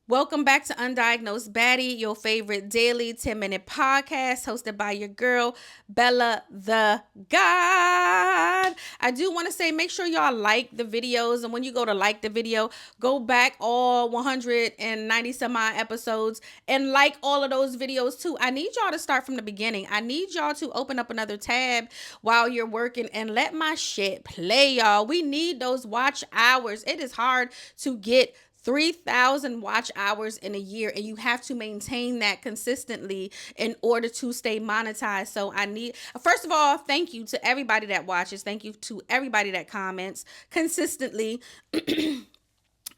Welcome back to Undiagnosed Baddie, your favorite daily 10-minute podcast hosted by your girl, Bella the God. I do want to say, make sure y'all like the videos. And when you go to like the video, go back all 190 some odd episodes and like all of those videos too. I need y'all to start from the beginning. I need y'all to open up another tab while you're working and let my shit play, y'all. We need those watch hours. It is hard to get 3,000 watch hours in a year, and you have to maintain that consistently in order to stay monetized. So I need, first of all, thank you to everybody that watches. Thank you to everybody that comments consistently.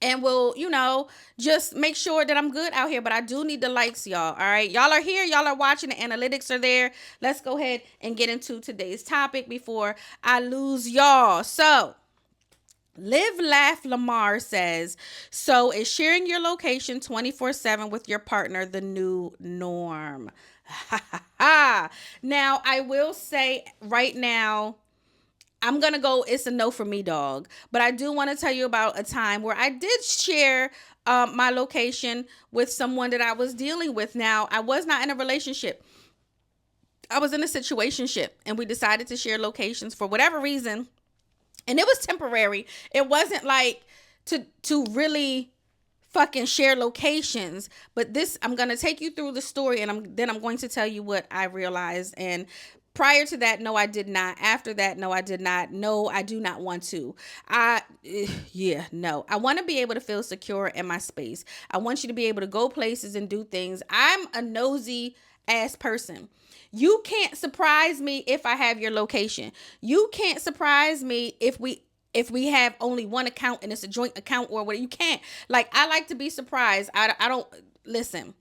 And will, just make sure that I'm good out here. But I do need the likes, y'all. All right. Y'all are here. Y'all are watching. The analytics are there. Let's go ahead and get into today's topic before I lose y'all. So, Live Laugh Lamar says, so is sharing your location 24/7 with your partner the new norm? Now, I will say right now, I'm going to go, it's a no for me, dog. But I do want to tell you about a time where I did share my location with someone that I was dealing with. Now, I was not in a relationship. I was in a situationship, and we decided to share locations for whatever reason, and it was temporary. It wasn't like to really fucking share locations. But this, I'm going to take you through the story, and I'm going to tell you what I realized. And prior to that, no, I did not. After that, no, I did not. No, I do not want to. No. I want to be able to feel secure in my space. I want you to be able to go places and do things. I'm a nosy ass person. You can't surprise me if I have your location. You can't surprise me if we have only one account and it's a joint account or what. You can't. Like, I like to be surprised. I don't listen.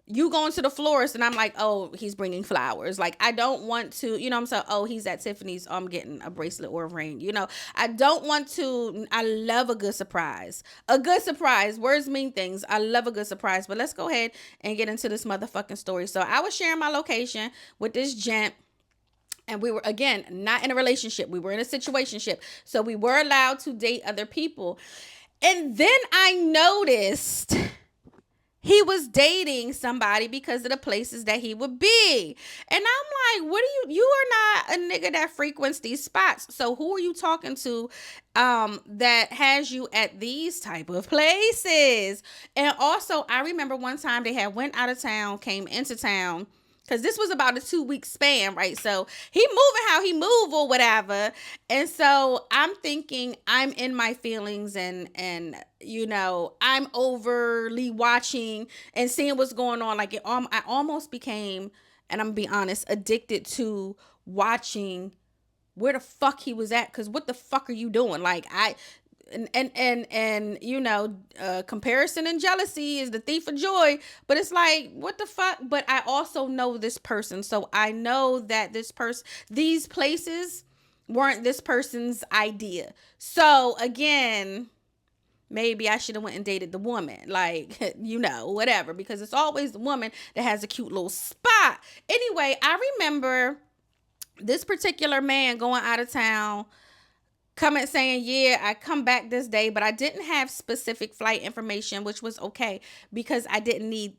You going to the florist and I'm like, oh, he's bringing flowers. Like, I don't want to, what I'm saying? Oh, he's at Tiffany's. I'm getting a bracelet or a ring. I don't want to. I love a good surprise. A good surprise. Words mean things. I love a good surprise. But let's go ahead and get into this motherfucking story. So I was sharing my location with this gent. And we were, again, not in a relationship. We were in a situationship. So we were allowed to date other people. And then I noticed he was dating somebody because of the places that he would be. And I'm like, what are you are not a nigga that frequents these spots. So who are you talking to that has you at these type of places? And also, I remember one time they had went out of town, came into town, because this was about a 2-week span, right? So he moving how he move or whatever. And so I'm thinking I'm in my feelings and I'm overly watching and seeing what's going on. Like, I almost became, and I'm gonna be honest, addicted to watching where the fuck he was at. Because what the fuck are you doing? Like, comparison and jealousy is the thief of joy. But it's like, what the fuck? But I also know this person, so I know that these places weren't this person's idea. So again, maybe I should have went and dated the woman, like, whatever, because it's always the woman that has a cute little spot. Anyway, I remember this particular man going out of town, coming saying, yeah, I come back this day, but I didn't have specific flight information, which was okay because I didn't need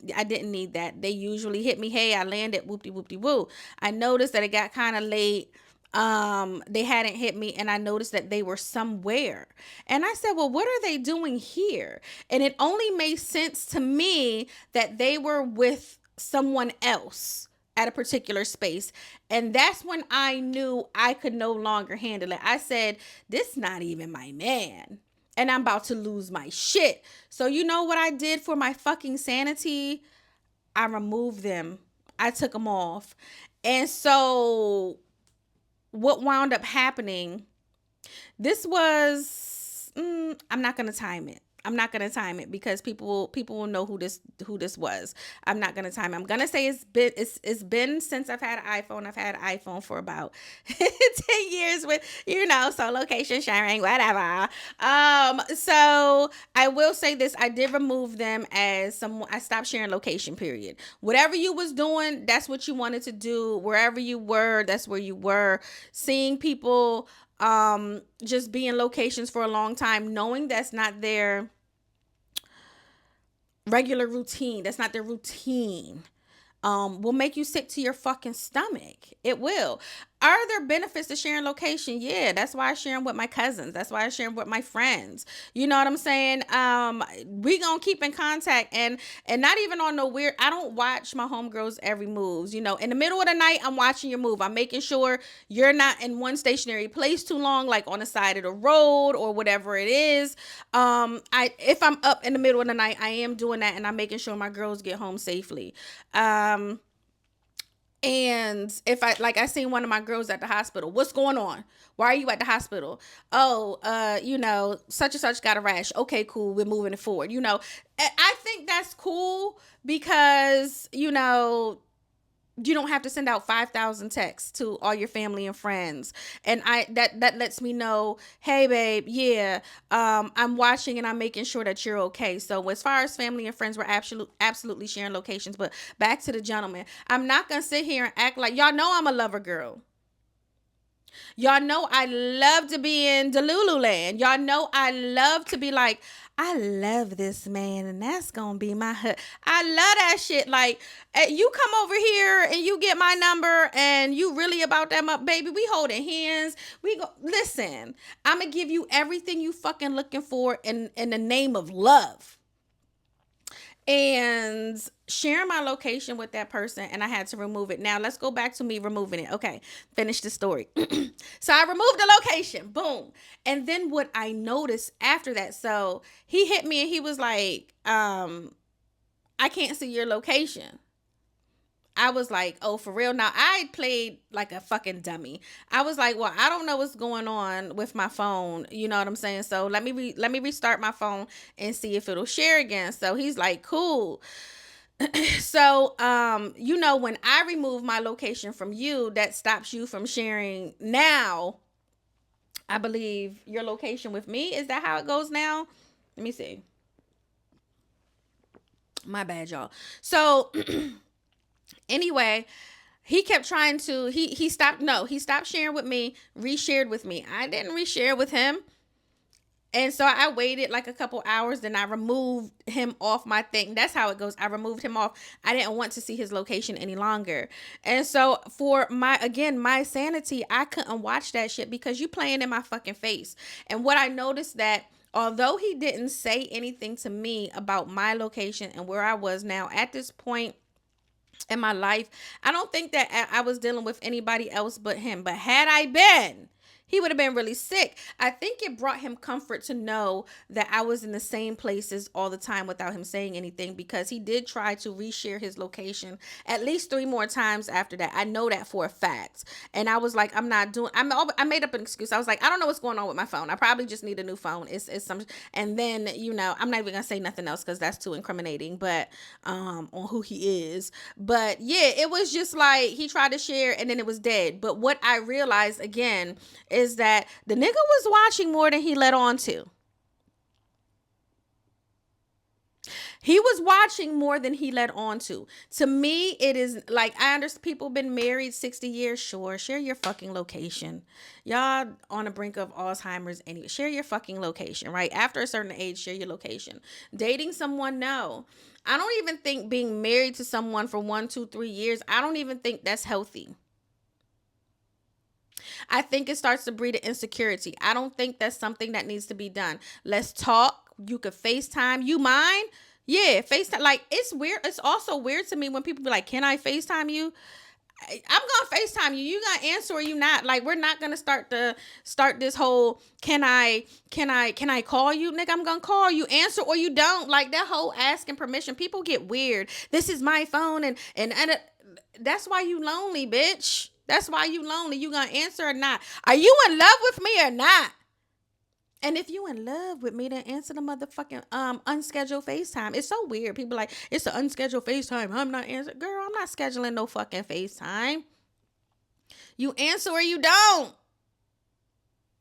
that. They usually hit me, hey, I landed, whoopty whoopty woo. I noticed that it got kind of late. They hadn't hit me, and I noticed that they were somewhere. And I said, well, what are they doing here? And it only made sense to me that they were with someone else at a particular space. And that's when I knew I could no longer handle it. I said, this not even my man. And I'm about to lose my shit. So you know what I did for my fucking sanity? I removed them. I took them off. And so what wound up happening, this was, I'm not going to time it. I'm not gonna time it because people will know who this was. I'm not gonna time it. I'm gonna say it's been since I've had an iPhone. I've had an iPhone for about 10 years with so location sharing, whatever. So I will say this: I did remove them as someone. I stopped sharing location. Period. Whatever you was doing, that's what you wanted to do. Wherever you were, that's where you were. Seeing people just be in locations for a long time, knowing that's not their regular routine. That's not their routine. Will make you sick to your fucking stomach. It will. Are there benefits to sharing location? Yeah, that's why I share them with my cousins. That's why I share them with my friends. You know what I'm saying? We gonna keep in contact, and not even on no weird. I don't watch my homegirls every moves. You know, in the middle of the night, I'm watching your move. I'm making sure you're not in one stationary place too long, like on the side of the road or whatever it is. If I'm up in the middle of the night, I am doing that, and I'm making sure my girls get home safely. And if I seen one of my girls at the hospital, what's going on? Why are you at the hospital? Oh, such and such got a rash. Okay, cool. We're moving it forward. I think that's cool because, you don't have to send out 5,000 texts to all your family and friends. And that lets me know, hey babe, yeah, I'm watching and I'm making sure that you're okay. So as far as family and friends, we're absolutely sharing locations. But back to the gentleman, I'm not gonna sit here and act like, y'all know I'm a lover girl. Y'all know I love to be in Delulu land. Y'all know I love to be like, I love this man, and that's gonna be my husband. I love that shit. Like, you come over here and you get my number, and you really about that, baby. We holding hands. We go. Listen, I'm gonna give you everything you fucking looking for in the name of love. And sharing my location with that person, and I had to remove it. Now let's go back to me removing it. Okay, finish the story. So I removed the location, boom. And then what I noticed after that, so he hit me and he was like, I can't see your location. I was like, oh, for real? Now, I played like a fucking dummy. I was like, well, I don't know what's going on with my phone. You know what I'm saying? So let me restart my phone and see if it'll share again. So he's like, cool. So, when I remove my location from you, that stops you from sharing now, I believe, your location with me. Is that how it goes now? Let me see. My bad, y'all. So anyway, he kept trying to he stopped sharing with me, reshared with me. I didn't reshare with him. And so I waited like a couple hours, then I removed him off my thing. That's how it goes. I removed him off. I didn't want to see his location any longer. And so for my sanity, I couldn't watch that shit because you playing in my fucking face. And what I noticed that although he didn't say anything to me about my location and where I was now at this point in my life, I don't think that I was dealing with anybody else but him. But had I been, he would have been really sick. I think it brought him comfort to know that I was in the same places all the time without him saying anything, because he did try to reshare his location at least 3 more times after that. I know that for a fact. And I was like, I made up an excuse. I was like, I don't know what's going on with my phone. I probably just need a new phone. It's some, and then, I'm not even gonna say nothing else because that's too incriminating, but on who he is. But yeah, it was just like he tried to share and then it was dead. But what I realized again is that the nigga was watching more than he let on to. He was watching more than he let on to. To me, it is like, I understand people been married 60 years. Sure, share your fucking location. Y'all on the brink of Alzheimer's anyway. Share your fucking location, right? After a certain age, share your location. Dating someone, no. I don't even think being married to someone for 1, 2, 3 years, I don't even think that's healthy. I think it starts to breed an insecurity. I don't think that's something that needs to be done. Let's talk. You could FaceTime. You mind? Yeah, FaceTime. Like, it's weird. It's also weird to me when people be like, can I FaceTime you? I'm gonna FaceTime you. You gonna answer or you not? Like, we're not gonna start this whole can I call you? Nigga, I'm gonna call you. Answer or you don't. Like, that whole asking permission. People get weird. This is my phone and that's why you lonely, bitch. That's why you lonely. You gonna answer or not? Are you in love with me or not? And if you in love with me, then answer the motherfucking unscheduled FaceTime. It's so weird. People like, it's an unscheduled FaceTime. I'm not answering. Girl, I'm not scheduling no fucking FaceTime. You answer or you don't.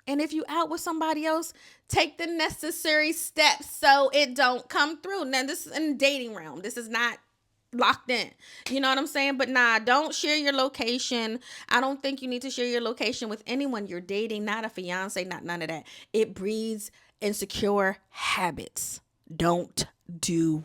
And if you out with somebody else, take the necessary steps so it don't come through. Now, this is in the dating realm. This is not locked in. You know what I'm saying? But nah, don't share your location. I don't think you need to share your location with anyone you're dating, not a fiance, not none of that. It breeds insecure habits. Don't do